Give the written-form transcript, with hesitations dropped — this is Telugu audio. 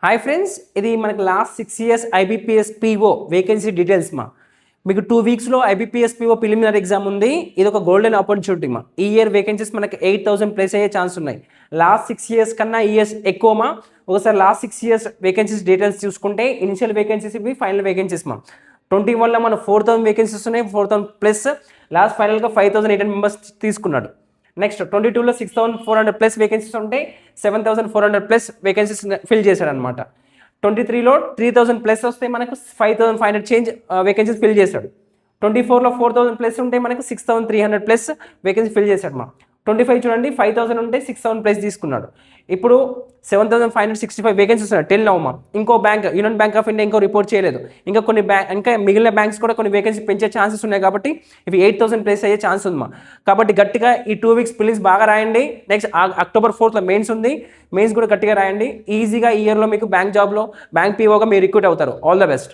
హాయ్ ఫ్రెండ్స్, ఇది మనకి last 6 years IBPS PO vacancy details మా. మీకు 2 weeksలో ఐబీపీఎస్ పీఓ ప్రిలిమినరీ ఎగ్జామ్ ఉంది. ఇది ఒక గోల్డెన్ ఆపర్చునిటీ మా. ఈ ఇయర్ వేకెన్సీస్ మనకి 8,000 ప్లేస్ అయ్యే ఛాన్స్ ఉన్నాయి. లాస్ట్ 6 years కన్నా ఈ ఇయర్స్ ఎక్కువ మా. ఒకసారి లాస్ట్ 6 years వేకెన్సీస్ డీటెయిల్స్ చూసుకుంటే ఇనిషియల్ వేకెన్సీస్ ఇవి, ఫైనల్ వేకెన్సీస్ మా. 21లో మన 4,000 వేకెన్సీస్ ఉన్నాయి, 4,000 ప్లస్. లాస్ట్ ఫైనల్గా 5,800 మెంబర్స్ తీసుకున్నాడు. నెక్స్ట్ 22లో 6,400 ప్లస్ వేకెన్సీస్ ఉంటాయి, 7,400 ప్లస్ వేకెన్సీస్ ఫిల్ చేశాడు అనమాట. 23లో 3,000 ప్లస్ వస్తే మనకు 5,500 చేంజ్ వేకెన్సీస్ ఫిల్ చేశాడు. 24లో 4,000 ప్లస్ ఉంటే మనకు 6,300 ప్లస్ వేకెన్సీ ఫిల్ చేశాడు మా. 25 చూడండి, 5,000 ఉంటే 6,000 ప్లస్ తీసుకున్నాడు. ఇప్పుడు 7,565 వేకెన్సీస్ ఉన్నాయి. 10 నవమా. ఇంకో bank, union bank of India ఇంకో రిపోర్ట్ చేయలేదు. ఇంకా మిగిలిన బ్యాంక్స్ కూడా కొన్ని వేకెన్సీ పెంచే ఛాన్సెస్ ఉన్నాయి. కాబట్టి ఇవి 8,000 ప్లేస్ అయ్యే ఛాన్స్ ఉంది మా. కాబట్టి గట్టిగా ఈ 2 weeks ప్లీజ్ బాగా రాయండి. నెక్స్ట్ October 4th మెయిన్స్ ఉంది. మెయిన్స్ కూడా గట్టిగా రాయండి. ఈజీగా ఈ ఇయర్లో మీకు బ్యాంక్ జాబ్లో బ్యాంక్ పీఓగా మీరు రిక్రూట్ అవుతారు. All the best.